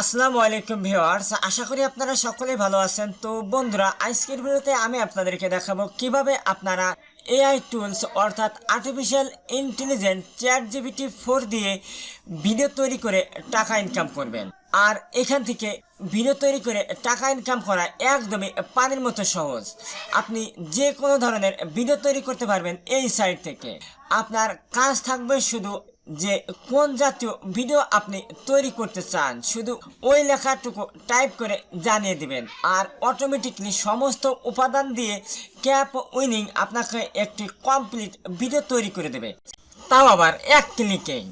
আসসালামু আলাইকুম ভিউয়ার্স, আশা করি আপনারা সকলেই ভালো আছেন। তো বন্ধুরা, আজকের ভিডিওতে আমি আপনাদেরকে দেখাবো কিভাবে আপনারা এআই টুলস অর্থাৎ আর্টিফিশিয়াল ইন্টেলিজেন্স ChatGPT 4 দিয়ে ভিডিও তৈরি করে টাকা ইনকাম করবেন। আর এখান থেকে ভিডিও তৈরি করে টাকা ইনকাম করা একদমই পানির মতো সহজ। আপনি যে কোনো ধরনের ভিডিও তৈরি করতে পারবেন এই সাইট থেকে। আপনার কাজ থাকবে শুধু যে কোন জাতীয় ভিডিও আপনি তৈরি করতে চান, শুধু ওই লেখাটুকু টাইপ করে জানিয়ে দিবেন আর অটোমেটিকলি সমস্ত উপাদান দিয়ে ক্যাপ উইনিং আপনাকে একটি কমপ্লিট ভিডিও তৈরি করে দেবে, তাও আবার এক ক্লিকেই।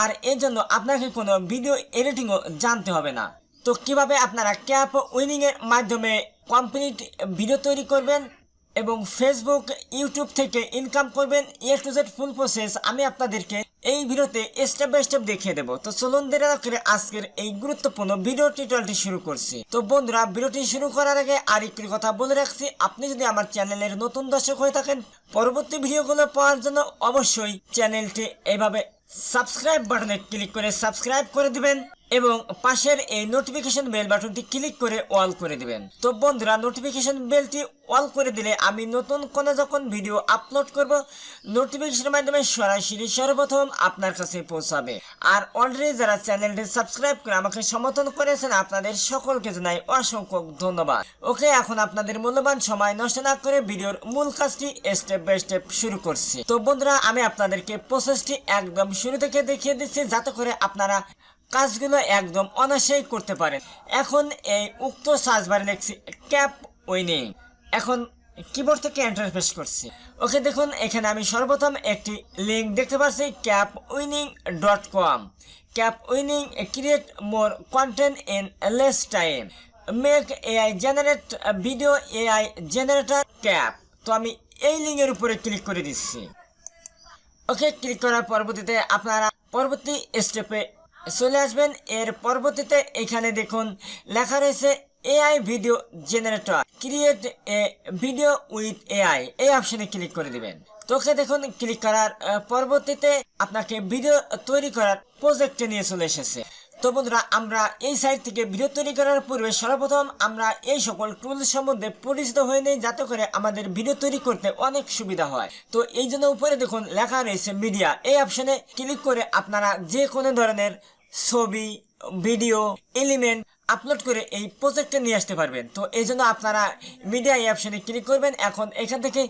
আর এর জন্য আপনাকে কোনো ভিডিও এডিটিংও জানতে হবে না। তো কিভাবে আপনারা ক্যাপ উইনিং এর মাধ্যমে কমপ্লিট ভিডিও তৈরি করবেন এবং ফেসবুক ইউটিউব থেকে ইনকাম করবেন, এ টু জেড ফুল প্রসেস আমি আপনাদেরকে এই ভিডিওতে স্টেপ বাই স্টেপ দেখিয়ে দেবো। তো চলুন দেরি না করে আজকের এই গুরুত্বপূর্ণ ভিডিও টিউটোরিয়ালটি শুরু করছি। তো বন্ধুরা, ভিডিওটি শুরু করার আগে আরেকটি কথা বলে রাখছি, আপনি যদি আমার চ্যানেলের নতুন দর্শক হয়ে থাকেন, পরবর্তী ভিডিওগুলো পাওয়ার জন্য অবশ্যই চ্যানেলটি এইভাবে সাবস্ক্রাইব বাটনে ক্লিক করে সাবস্ক্রাইব করে দিবেন এবং পাশের এই নোটিফিকেশন বেল বাটনটি ক্লিক করে অল করে দিবেন। তো বন্ধুরা, নোটিফিকেশন বেলটি অল করে দিলে আমি নতুন কোনো যখন ভিডিও আপলোড করব, নোটিফিকেশনের মাধ্যমে সরাসরি সর্বপ্রথম আপনার কাছে পৌঁছাবে। আর অলরেডি যারা চ্যানেলটি সাবস্ক্রাইব করে আমাকে সমর্থন করেছেন, আপনাদের সকলকে জানাই অসংখ্য ধন্যবাদ। ওকে, এখন আপনাদের মূল্যবান সময় নষ্ট না করে ভিডিওর মূল কাজটি স্টেপ বাই স্টেপ শুরু করছি। তো বন্ধুরা, আমি আপনাদেরকে প্রসেসটি একদম শুরু থেকে দেখিয়ে দিচ্ছি যাতে করে আপনারা কাজগুলো একদম অনায়াসেই করতে পারেন। এখন এই উক্ত সার্চ বারে লিখছি ক্যাপ উইনিং। এখন কিবোর্ড থেকে এন্টার প্রেস করছি। ওকে, দেখুন এখানে আমি সর্বপ্রথম একটি লিঙ্ক দেখতে পাচ্ছি capwinning.com। Cap winning create more contained in less time, make AI generate video AI generator cap. তো আমি এই লিঙ্কের উপরে ক্লিক করে দিচ্ছি। ওকে, ক্লিক করার পরবর্তীতে আপনারা পরবর্তী স্টেপে চলে আসবেন। এর পরবর্তীতে এখানে দেখুন লেখা রয়েছে AI video generator create a video with AI, এই অপশনে ক্লিক করে দিবেন। তোকে দেখুন ক্লিক করার পরবর্তীতে আপনাকে ভিডিও তৈরি করার প্রজেক্টে নিয়ে চলে এসেছে। তো বন্ধুরা, আমরা এই সাইট থেকে ভিডিও তৈরি করার পূর্বে সর্বপ্রথম আমরা এই সকল টুলস সম্বন্ধে পরিচিত হয়ে নেই, যাতে করে আমাদের ভিডিও তৈরি করতে অনেক সুবিধা হয়। তো এই জন্য উপরে দেখুন লেখা রয়েছে মিডিয়া, এই অপশনে ক্লিক করে আপনারা যে কোনো ধরনের ছবি, ভিডিও, এলিমেন্ট আপলোড করে এই প্রজেক্টে নিয়ে আসতে পারবেন। তো এই জন্য আপনারা মিডিয়া এই অপশনে ক্লিক করবেন। এখন এখান থেকে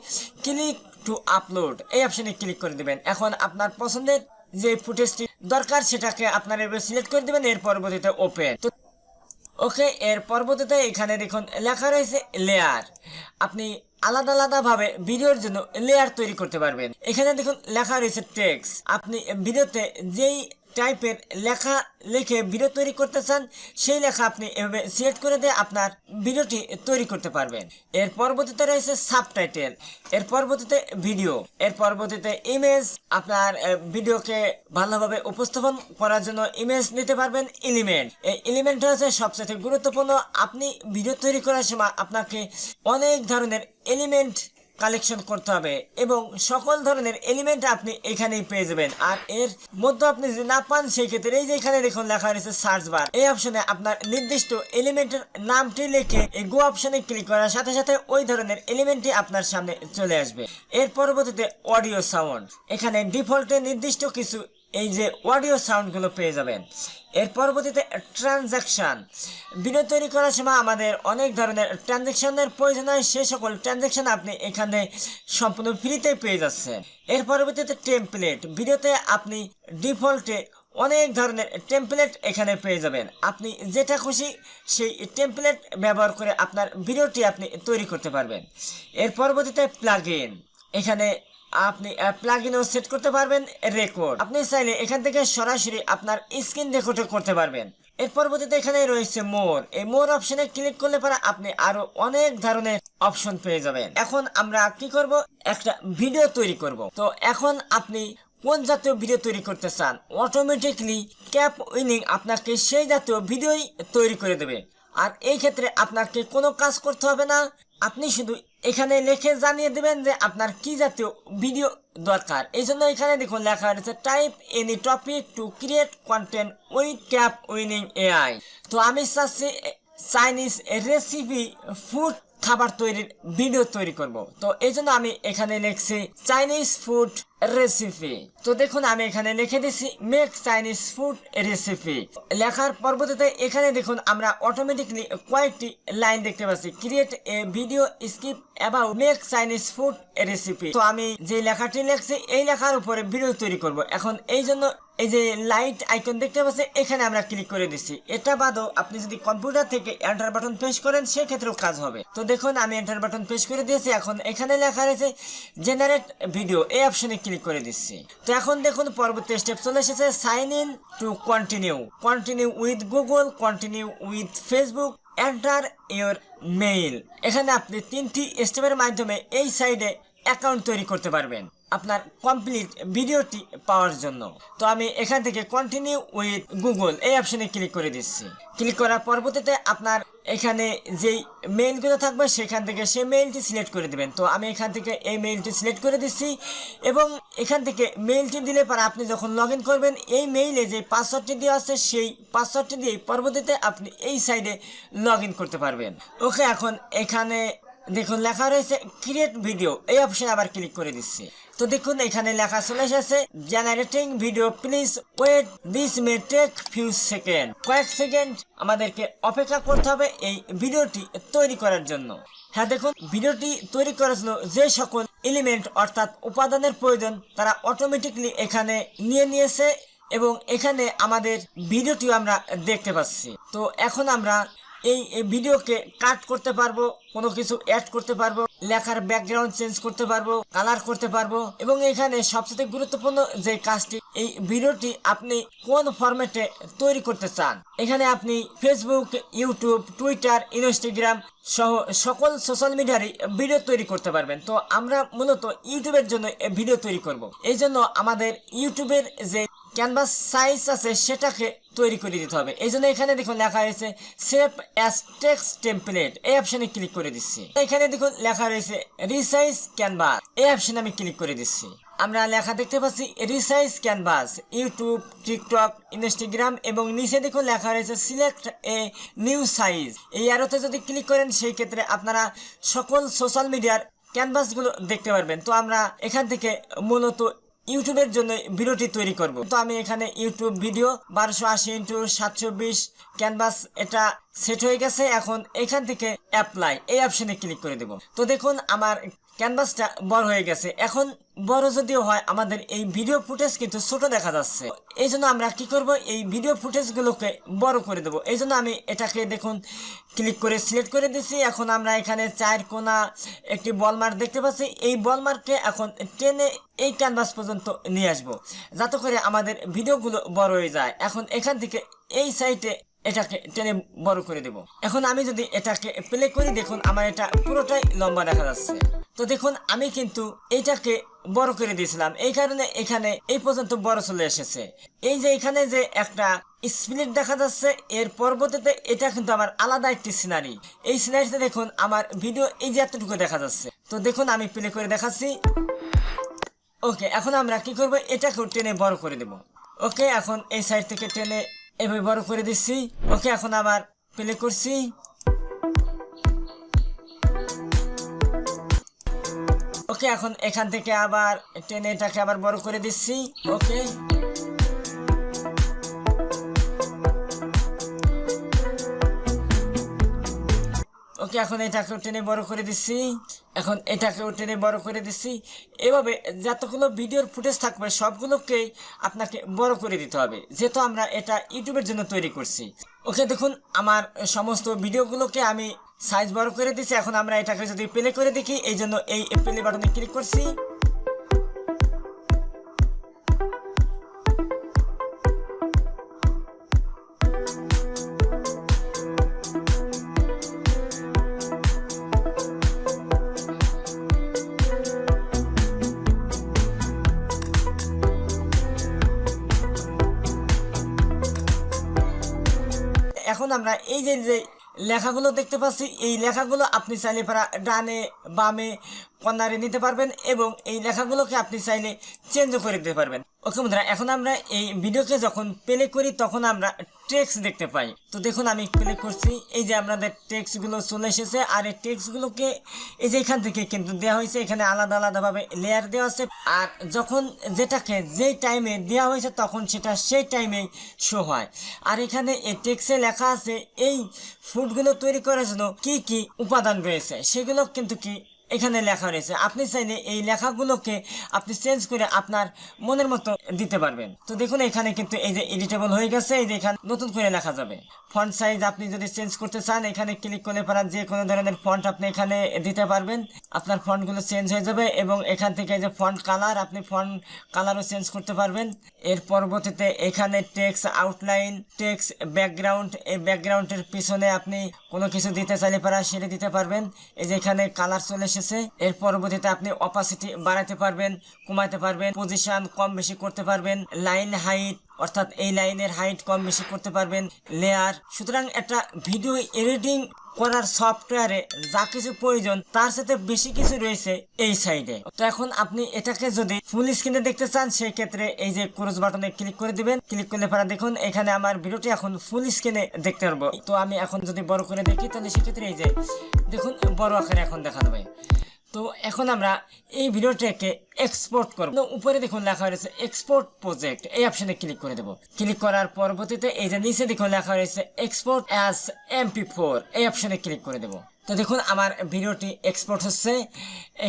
ক্লিক টু আপলোড এই অপশনে ক্লিক করে দেবেন। এখন আপনার পছন্দের যে ফুটেজটি দরকার সেটাকে আপনারা সিলেক্ট করে দেবেন। এর পরবর্তীতে ওপেন। তো ওকে, এর পরবর্তীতে এখানে দেখুন লেখা রয়েছে লেয়ার। আপনি আলাদা আলাদা ভাবে ভিডিওর জন্য লেয়ার তৈরি করতে পারবেন। এখানে দেখুন লেখা রয়েছে টেক্সট। আপনি ভিডিওতে যেই টাইপের লেখা লিখে ভিডিও তৈরি করতে চান, সেই লেখা আপনি এভাবে সিলেক্ট করে দিয়ে আপনার ভিডিওটি তৈরি করতে পারবেন। এর পরবর্তীতে রয়েছে সাবটাইটেল, এর পরবর্তীতে ভিডিও, এর পরবর্তীতে ইমেজ। আপনার ভিডিওকে ভালোভাবে উপস্থাপন করার জন্য ইমেজ নিতে পারবেন। এলিমেন্ট, এই এলিমেন্টটা হচ্ছে সবচেয়ে গুরুত্বপূর্ণ। আপনি ভিডিও তৈরি করার সময় আপনাকে অনেক ধরনের এলিমেন্ট কালেকশন করতে হবে এবং সকল ধরনের এলিমেন্ট আপনি এখানেই পেয়ে যাবেন। আর এর মধ্যে আপনি যদি না পান, সেই ক্ষেত্রে এই যে এখানে দেখুন লেখা রয়েছে সার্চ বার, এই অপশনে আপনার নির্দিষ্ট এলিমেন্টের নামটি লিখে এই গো অপশনে ক্লিক করার সাথে সাথে ওই ধরনের এলিমেন্টটি আপনার সামনে চলে আসবে। এর পরবর্তীতে অডিও সাউন্ড, এখানে ডিফল্টে নির্দিষ্ট কিছু এই যে অডিও সাউন্ডগুলো পেয়ে যাবেন। এর পরবর্তীতে ট্রানজ্যাকশন, ভিডিও তৈরি করার সময় আমাদের অনেক ধরনের ট্রানজ্যাকশনের প্রয়োজন হয়, সেই সকল ট্রানজ্যাকশন আপনি এখানে সম্পূর্ণ ফ্রিতে পেয়ে যাচ্ছেন। এর পরবর্তীতে টেমপ্লেট, ভিডিওতে আপনি ডিফল্টে অনেক ধরনের টেমপ্লেট এখানে পেয়ে যাবেন। আপনি যেটা খুশি সেই টেমপ্লেট ব্যবহার করে আপনার ভিডিওটি আপনি তৈরি করতে পারবেন। এর পরবর্তীতে প্লাগইন, এখানে আপনি প্লাগইনও সেট করতে পারবেন। রেকর্ড, আপনি চাইলে এখান থেকে সরাসরি আপনার স্ক্রিন রেকর্ড করতে পারবেন। এর পরবর্তীতে এখানে রয়েছে মোর, এই মোর অপশনে ক্লিক করলে পরে আপনি আরো অনেক ধরনের অপশন পেয়ে যাবেন। এখন আমরা কি করব, একটা ভিডিও তৈরি করব। তো এখন আপনি কোন জাতীয় ভিডিও তৈরি করতে চান, অটোমেটিকলি ক্যাপ উইনিং আপনাকে সেই জাতীয় ভিডিওই তৈরি করে দেবে। আর এই ক্ষেত্রে আপনাকে কোনো কাজ করতে হবে না, আপনি শুধু এখানে লিখে জানিয়ে দেবেন যে আপনার কি জাতীয় ভিডিও দরকার। এই জন্য এখানে দেখুন লেখা রয়েছে type any topic to create content with cap winning AI. তো আমি চাচ্ছি চাইনিজ রেসিপি ফুড খাবার তৈরির ভিডিও তৈরি করব। তো এই জন্য আমি এখানে লিখছি চাইনিজ ফুড রেসিপি। তো দেখুন আমি এখানে লিখে দিচ্ছি মেক চাইনিজ ফুড রেসিপি। লেখার পরবর্তীতে এখানে দেখুন আমরা অটোমেটিকলি কয়েকটি লাইন দেখতে পাচ্ছি, create a video script about make Chinese food recipe. তো আমি যে লেখাটি লিখছি এই লেখার উপরে ভিডিও তৈরি করব। এখন এই জন্য এই যে লাইট আইকন দেখতে পাচ্ছেন এখানে আমরা ক্লিক করে দিচ্ছি। এটা বাদও আপনি যদি কম্পিউটার থেকে এন্টার বাটন প্রেস করেন সেক্ষেত্রেও কাজ হবে। তো দেখুন আমি এন্টার বাটন প্রেস করে দিয়েছি। এখন এখানে লেখা রয়েছে জেনারেট ভিডিও, এই অপশনে ক্লিক করে দিচ্ছি। তো এখন দেখুন পরবর্তী স্টেপ চলে এসেছে, sign in to continue, continue with Google, continue with Facebook, enter your mail. এখানে আপনি 3টি স্টেপের মাধ্যমে এই সাইডে অ্যাকাউন্ট তৈরি করতে পারবেন আপনার কমপ্লিট ভিডিওটি পাওয়ার জন্য। তো আমি এখান থেকে কন্টিনিউ উইথ গুগল এই অপশনে ক্লিক করে দিচ্ছি। ক্লিক করার পরবর্তীতে আপনার এখানে যেই মেইলগুলো থাকবে সেখান থেকে সেই মেইলটি সিলেক্ট করে দেবেন। তো আমি এখান থেকে এই মেইলটি সিলেক্ট করে দিচ্ছি এবং এখান থেকে মেইলটি দিলে পরে আপনি যখন লগ ইন করবেন এই মেইলে যে পাসওয়ার্ডটি দেওয়া আছে সেই পাসওয়ার্ডটি দিয়ে পরবর্তীতে আপনি এই সাইডে লগ ইন করতে পারবেন। ওকে, এখন এখানে দেখুন লেখা রয়েছে ক্রিয়েট ভিডিও, এই অপশনে আবার ক্লিক করে দিচ্ছি। তো দেখুন এখানে লেখা চলে এসেছে generating video, please wait, this may take few second. কয়েক সেকেন্ড আমাদেরকে অপেক্ষা করতে হবে এই ভিডিওটি তৈরি করার জন্য। হ্যাঁ দেখুন ভিডিওটি তৈরি করার জন্য যে সকল এলিমেন্ট অর্থাৎ উপাদানের প্রয়োজন তারা অটোমেটিকলি এখানে নিয়ে নিয়েছে এবং এখানে আমাদের ভিডিওটিও আমরা দেখতে পাচ্ছি। তো এখন আমরা এই ভিডিওকে কাট করতে পারবো, কোনো কিছু অ্যাড করতে পারবো, লেখার ব্যাকগ্রাউন্ড চেঞ্জ করতে পারবো, কালার করতে পারবো এবং এখানে সবচেয়ে গুরুত্বপূর্ণ যে কাজটি, এই ভিডিওটি আপনি কোন ফরম্যাটে তৈরি করতে চান। এখানে আপনি ফেসবুক, ইউটিউব, টুইটার, ইনস্টাগ্রাম সহ সকল সোশ্যাল মিডিয়ারই ভিডিও তৈরি করতে পারবেন। তো আমরা মূলত ইউটিউবের জন্য ভিডিও তৈরি করব। এই জন্য আমাদের ইউটিউবের যে ক্যানভাস সাইজ আছে সেটাকে তৈরি করে দিতে হবে। এই জন্য এখানে দেখুন লেখা রয়েছে সেভ অ্যাজ টেক্সট টেমপ্লেট, এই অপশনে ক্লিক করে দিচ্ছি। এখানে দেখুন লেখা রয়েছে রিসাইজ ক্যানভাস, এই অপশনে আমি ক্লিক করে দিচ্ছি। আমরা লেখা দেখতে পাচ্ছি resize canvas, YouTube, TikTok, Instagram এবং নিচে দেখুন লেখা রয়েছে সিলেক্ট এ নিউ সাইজ। এই অ্যারোতে যদি ক্লিক করেন সেই ক্ষেত্রে আপনারা সকল সোশ্যাল মিডিয়ার ক্যানভাসগুলো দেখতে পারবেন। তো আমরা এখান থেকে মূলত ইউটিউবের জন্য ভিডিওটি তৈরি করব। তো আমি এখানে ইউটিউব ভিডিও 1280x720 ক্যানভাস এটা সেট হয়ে গেছে। এখন এখান থেকে অ্যাপ্লাই এই অপশনে ক্লিক করে দেব। তো দেখুন আমার ক্যানভাসটা বড় হয়ে গেছে। এখন বড় যদিও হয় আমাদের এই ভিডিও ফুটেজ কিন্তু ছোট দেখা যাচ্ছে। এই জন্য আমরা কি করব, এই ভিডিও ফুটেজগুলোকে বড় করে দেব। এই জন্য আমি এটাকে দেখুন ক্লিক করে সিলেক্ট করে দিচ্ছি। এখন আমরা এখানে 4 কোণা একটি বল মার্ক দেখতে পাচ্ছি, এই বল মার্ককে এখন টেনে এই ক্যানভাস পর্যন্ত নিয়ে আসবো যাতে করে আমাদের ভিডিওগুলো বড় হয়ে যায়। এখন এখান থেকে এই সাইডে এটাকে টেনে বড় করে দেব। এখন আমি যদি এটাকে প্লে করি দেখুন আমার এটা পুরোটাই লম্বা দেখা যাচ্ছে। তো দেখুন আমি কিন্তু এইটাকে বড় করে দিয়েছিলাম, এই কারণে এখানে এই পর্যন্ত বড় চলে এসেছে। এই যে এখানে যে একটা স্প্লিট দেখা যাচ্ছে এর পরবর্তীতে এটা কিন্তু আমার আলাদা একটি সিনারি। এই সিনারিতে দেখুন আমার ভিডিও এই যে এতটুকু দেখা যাচ্ছে। তো দেখুন আমি প্লে করে দেখাচ্ছি। ওকে, এখন আমরা কি করব, এটাকেও টেনে বড় করে দেব। ওকে, এখন এই সাইড থেকে টেনে এভাবে বড় করে দিচ্ছি। ওকে, এখন আবার প্লে করছি। ওকে, এখন এখান থেকে আবার টেনে এটাকে আবার বড় করে দিচ্ছি। ওকে, ওকে, এখন এটাকেও টেনে বড় করে দিচ্ছি। এখন এটাকেও টেনে বড় করে দিচ্ছি। এভাবে যতগুলো ভিডিওর ফুটেজ থাকবে সবগুলোকেই আপনাকে বড় করে দিতে হবে, যেহেতু আমরা এটা ইউটিউবের জন্য তৈরি করছি। ওকে, দেখুন আমার সমস্ত ভিডিওগুলোকে আমি সাইজ বড় করে দিচ্ছি। এখন আমরা এটাকে যদি প্লে করে দেখি, এই জন্য এই প্লে বাটনে ক্লিক করছি। এখন আমরা এই যে লেখাগুলো দেখতে পাচ্ছি, এই লেখাগুলো আপনি চাইলে পারা ডানে বামে কর্নারে নিতে পারবেন এবং এই লেখাগুলোকে আপনি চাইলে চেঞ্জও করে দিতে পারবেন। ওকে বন্ধুরা, এখন আমরা এই ভিডিওকে যখন প্লে করি তখন আমরা টেক্সট দেখতে পাই। তো দেখুন আমি প্লে করছি, এই যে আপনাদের টেক্সটগুলো চলে এসেছে। আর এই টেক্সটগুলোকে এই যে এখান থেকে কিন্তু দেওয়া হয়েছে, এখানে আলাদা আলাদাভাবে লেয়ার দেওয়া আছে। আর যখন যেটাকে যেই টাইমে দেওয়া হয়েছে তখন সেটা সেই টাইমেই শো হয়। আর এখানে এই টেক্সটে লেখা আছে এই ফুডগুলো তৈরি করার জন্য কি কি উপাদান রয়েছে সেগুলো কিন্তু কি এখানে লেখা রয়েছে। আপনি চাইলে এই লেখাগুলোকে আপনি চেঞ্জ করে আপনার মনের মতো দিতে পারবেন। তো দেখুন এখানে কিন্তু এই যে এডিটেবল হয়ে গেছে, এই যে এখানে নতুন করে লেখা যাবে। ফন্ট সাইজ আপনি যদি চেঞ্জ করতে চান এখানে ক্লিক করলে পারেন, যে কোনো ধরনের ফন্ট আপনি এখানে দিতে পারবেন, আপনার ফন্টগুলো চেঞ্জ হয়ে যাবে। এবং এখান থেকে যে ফন্ট কালার, আপনি ফন্ট কালারও চেঞ্জ করতে পারবেন। এর পরবর্তীতে এখানে টেক্সট আউটলাইন, টেক্সট ব্যাকগ্রাউন্ড, এই ব্যাকগ্রাউন্ডের পিছনে আপনি কোনো কিছু দিতে চাইলে পারেন সেটা দিতে পারবেন। এই যে এখানে কালার চলে এসেছে। এর পরবর্তীতে আপনি অপাসিটি বাড়াতে পারবেন, কমাতে পারবেন, পজিশন কম বেশি করতে পারবেন, লাইন হাইট অর্থাৎ এই লাইনের হাইট কম বেশি করতে পারবেন, লেয়ার। সুতরাং একটা ভিডিও এডিটিং করার সফটওয়্যারে যা কিছু প্রয়োজন তার সাথে বেশি কিছু রয়েছে এই সাইডে। তো এখন আপনি এটাকে যদি ফুল স্ক্রিনে দেখতে চান সেই ক্ষেত্রে এই যে ক্রস বাটনে ক্লিক করে দিবেন। ক্লিক করলে পরে দেখুন এখানে আমার ভিডিওটি এখন ফুল স্ক্রিনে দেখতে পারবো। তো আমি এখন যদি বড় করে দেখি তাহলে সেক্ষেত্রে এই যে দেখুন বড় আকারে এখন দেখা যাবে। তো এখন আমরা এই ভিডিওটাকে এক্সপোর্ট করব। উপরে দেখুন লেখা রয়েছে এক্সপোর্ট প্রজেক্ট, এই অপশনে ক্লিক করে দেব। ক্লিক করার পরবর্তীতে এই যে নিচে দেখুন লেখা রয়েছে এক্সপোর্ট অ্যাজ MP4, এই অপশনে ক্লিক করে দেব। তো দেখুন আমার ভিডিওটি এক্সপোর্ট হচ্ছে।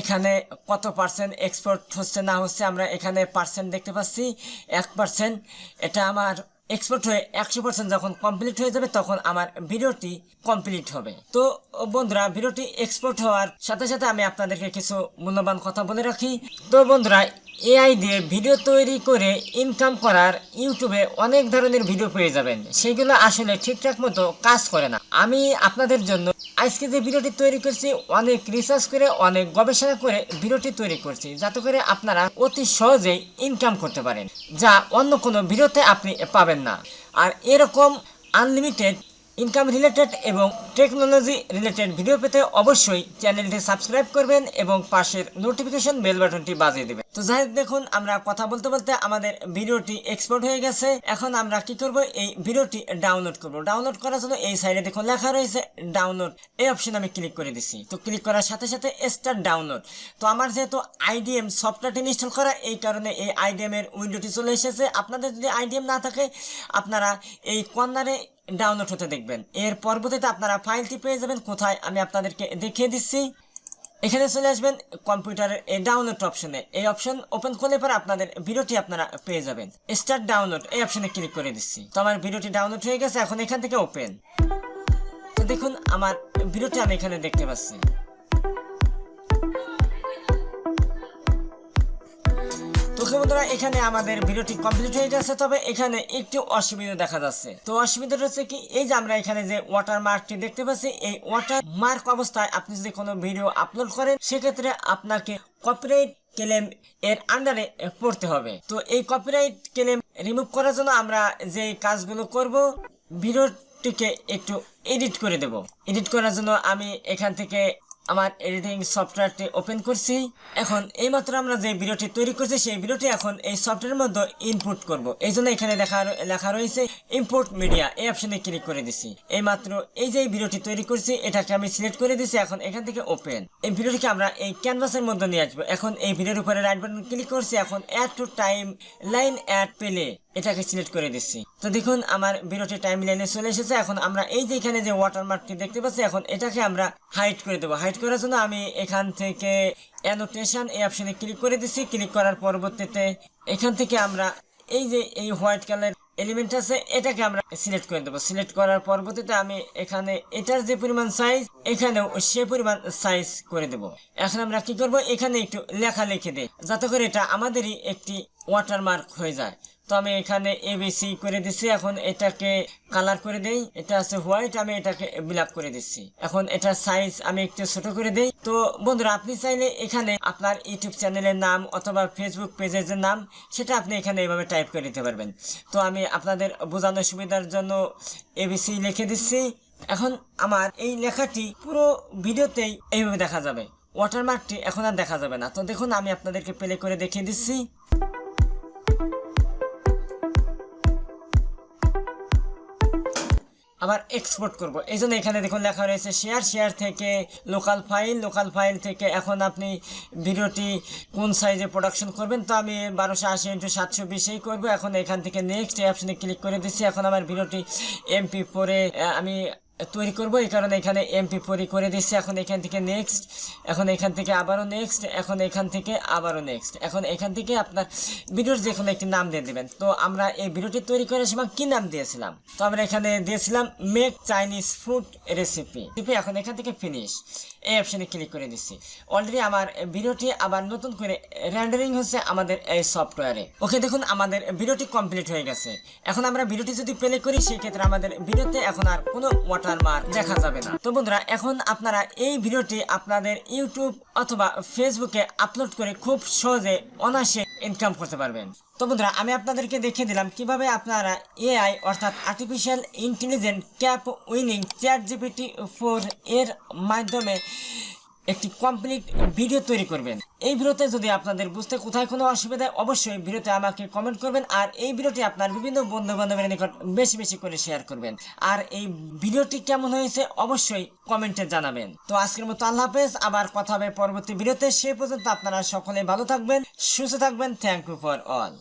এখানে কত পার্সেন্ট এক্সপোর্ট হচ্ছে না হচ্ছে আমরা এখানে পার্সেন্ট দেখতে পাচ্ছি 1%। এটা আমার এক্সপোর্ট হয়ে 100% যখন কমপ্লিট হয়ে যাবে তখন আমার ভিডিওটি কমপ্লিট হবে। তো বন্ধুরা, ভিডিওটি এক্সপোর্ট হওয়ার সাথে সাথে আমি আপনাদেরকে কিছু মূল্যবান কথা বলে রাখি। তো বন্ধুরা, AI দিয়ে ভিডিও তৈরি করে ইনকাম করার ইউটিউবে অনেক ধরনের ভিডিও পেয়ে যাবেন, সেগুলো আসলে ঠিকঠাক মতো কাজ করে না। আমি আপনাদের জন্য আজকে যে ভিডিওটি তৈরি করছি অনেক রিসার্চ করে অনেক গবেষণা করে ভিডিওটি তৈরি করছি, যাতে করে আপনারা অতি সহজেই ইনকাম করতে পারেন, যা অন্য কোনো ভিডিওতে আপনি পাবেন না। আর এরকম আনলিমিটেড ইনকাম রিলেটেড এবং টেকনোলজি রিলেটেড ভিডিও পেতে অবশ্যই চ্যানেলটি সাবস্ক্রাইব করবেন এবং পাশের নোটিফিকেশন বেল বাটনটি বাজিয়ে দেবেন। তো যাই হোক, দেখুন আমরা কথা বলতে বলতে আমাদের ভিডিওটি এক্সপোর্ট হয়ে গেছে। এখন আমরা কি করব, এই ভিডিওটি ডাউনলোড করব। ডাউনলোড করার জন্য এই সাইডে দেখুন লেখা রয়েছে ডাউনলোড, এই অপশন আমি ক্লিক করে দিচ্ছি। তো ক্লিক করার সাথে সাথে স্টার্ট ডাউনলোড। তো আমার যেহেতু IDM সফটওয়্যারটি ইনস্টল করা, এই কারণে এই IDM এর উইন্ডোটি চলে এসেছে। আপনাদের যদি IDM না থাকে আপনারা এই কর্নারে ডাউনলোড হতে দেখবেন। এর পরবর্তীতে আপনারা ফাইলটি পেয়ে যাবেন কোথায় আমি আপনাদেরকে দেখিয়ে দিচ্ছি। এখানে চলে আসবেন কম্পিউটারের এই ডাউনলোড অপশনে, এই অপশন ওপেন করলে পরে আপনাদের ভিডিওটি আপনারা পেয়ে যাবেন। স্টার্ট ডাউনলোড, এই অপশনে ক্লিক করে দিচ্ছি। তো আমার ভিডিওটি ডাউনলোড হয়ে গেছে। এখন এখান থেকে ওপেন। তো দেখুন আমার ভিডিওটি আমি এখানে দেখতে পাচ্ছি। বন্ধুরা, এখানে আমাদের ভিডিওটি কমপ্লিট হয়ে যাচ্ছে, তবে এখানে একটু অসুবিধা দেখা যাচ্ছে। তো অসুবিধাটা হচ্ছে কি, এই যে আমরা এখানে যে ওয়াটারমার্কটি দেখতে পাচ্ছি, এই ওয়াটারমার্ক অবস্থায় আপনি যদি কোনো ভিডিও আপলোড করেন সেক্ষেত্রে আপনাকে কপিরাইট ক্লেম এর আন্ডারে পড়তে হবে। তো এই কপিরাইট ক্লেম রিমুভ করার জন্য আমরা যে কাজগুলো করব, ভিডিওটিকে একটু এডিট করে দেব। এডিট করার জন্য আমি এখান থেকে আমার এডিটিং সফটওয়্যারটি ওপেন করছি। এখন এইমাত্র আমরা যে ভিডিওটি তৈরি করছি সেই ভিডিওটি এখন এই সফটওয়্যারের মধ্যে ইনপুট করব। এই জন্য এখানে লেখা রয়েছে ইম্পোর্ট মিডিয়া, এই অপশনে ক্লিক করে দিছি। এইমাত্র এই যে ভিডিওটি তৈরি করছি এটাকে আমি সিলেক্ট করে দিছি। এখন এখান থেকে ওপেন, এই ভিডিওটিকে আমরা এই ক্যানভাসের মধ্যে নিয়ে আসবো। এখন এই ভিডিওর উপরে রাইট বাটন ক্লিক করছি। এখন add to timeline add play, এটাকে সিলেক্ট করে দিচ্ছি। তো দেখুন আমার ভিডিওটি টাইম লাইনে চলে এসেছে। এখন আমরা এই যে এখানে যে ওয়াটারমার্কটি দেখতে পাচ্ছি, এখন এটাকে আমরা হাইড করে দেবো। হাইড করার জন্য আমি এখান থেকে অ্যানোটেশন, এই অপশনে ক্লিক করে দিচ্ছি। ক্লিক করার পরবর্তীতে এখান থেকে আমরা এই যে এই হোয়াইট কালার এলিমেন্ট আছে এটাকে আমরা সিলেক্ট করে দেবো। সিলেক্ট করার পরবর্তীতে আমি এখানে এটার যে পরিমাণ সাইজ এখানেও সে পরিমাণ সাইজ করে দেবো। এখন আমরা কি করব, এখানে একটু লেখা লিখে দেই যাতে করে এটা আমাদেরই একটি ওয়াটারমার্ক হয়ে যায়। তো আমি এখানে ABC করে দিচ্ছি। এখন এটাকে কালার করে দেই, এটা আছে হোয়াইট, আমি এটাকে ব্ল্যাক করে দিচ্ছি। এখন এটার সাইজ আমি একটু ছোট করে দেই। তো বন্ধুরা, আপনি চাইলে এখানে আপনার ইউটিউব চ্যানেলের নাম অথবা ফেসবুক পেজের যে নাম সেটা আপনি এখানে এইভাবে টাইপ করে দিতে পারবেন। তো আমি আপনাদের বোঝানোর সুবিধার জন্য ABC লিখে দিচ্ছি। এখন আমার এই লেখাটি পুরো ভিডিওতেই এইভাবে দেখা যাবে, ওয়াটারমার্কটি এখন আর দেখা যাবে না। তো দেখুন আমি আপনাদেরকে প্লে করে দেখিয়ে দিচ্ছি। আবার এক্সপোর্ট করব, এই জন্য এখানে দেখুন লেখা রয়েছে শেয়ার থেকে লোকাল ফাইল থেকে এখন আপনি ভিডিওটি কোন সাইজে প্রোডাকশন করবেন। তো আমি 1280x720 করবো। এখন এখান থেকে নেক্সট এই অপশনে ক্লিক করে দিচ্ছি। এখন আমার ভিডিওটি MP4 আমি তৈরি করব, এই কারণে এখানে MP4 করে দিচ্ছি। এখন এখান থেকে নেক্সট, এখন এখান থেকে আবারও নেক্সট, এখন এখান থেকে আবারও নেক্সট। এখন এখান থেকে আপনার ভিডিওর যে কোনো একটি নাম দিয়ে দেবেন। তো আমরা এই ভিডিওটি তৈরি করার সময় কি নাম দিয়েছিলাম? তো আমরা এখানে দিয়েছিলাম মেক চাইনিজ ফুড রেসিপি। এখন এখান থেকে ফিনিশ এই অপশনে ক্লিক করে দিচ্ছি। অলরেডি আমার ভিডিওটি আবার নতুন করে রেন্ডারিং হচ্ছে আমাদের এই সফটওয়্যারে। ওকে, দেখুন আমাদের ভিডিওটি কমপ্লিট হয়ে গেছে। এখন আমরা ভিডিওটি যদি প্লে করি সেই ক্ষেত্রে আমাদের ভিডিওতে এখন আর কোনো ওয়াটারমার্ক দেখা যাবে না। তো বন্ধুরা, এখন আপনারা এই ভিডিওটি আপনাদের ইউটিউব অথবা ফেসবুকে আপলোড করে খুব সহজে অনায়াসে ইনকাম করতে পারবেন। তো বন্ধুরা, আমি আপনাদেরকে দেখিয়ে দিলাম কিভাবে আপনারা এআই অর্থাৎ artificial intelligent cap winning ChatGPT-4 এর মাধ্যমে একটি কমপ্লিট ভিডিও তৈরি করবেন। এই ভিডিওতে যদি আপনাদের বুঝতে কোথায় কোনো অসুবিধা হয় অবশ্যই ভিডিওতে আমাকে কমেন্ট করবেন, আর এই ভিডিওটি আপনার বিভিন্ন বন্ধু বান্ধবের নিকট বেশি বেশি করে শেয়ার করবেন। আর এই ভিডিওটি কেমন হয়েছে অবশ্যই কমেন্টে জানাবেন। তো আজকের মতো আল্লাহ হাফেজ, আবার কথা হবে পরবর্তী ভিডিওতে। সেই পর্যন্ত আপনারা সকলে ভালো থাকবেন, সুস্থ থাকবেন। Thank you for all.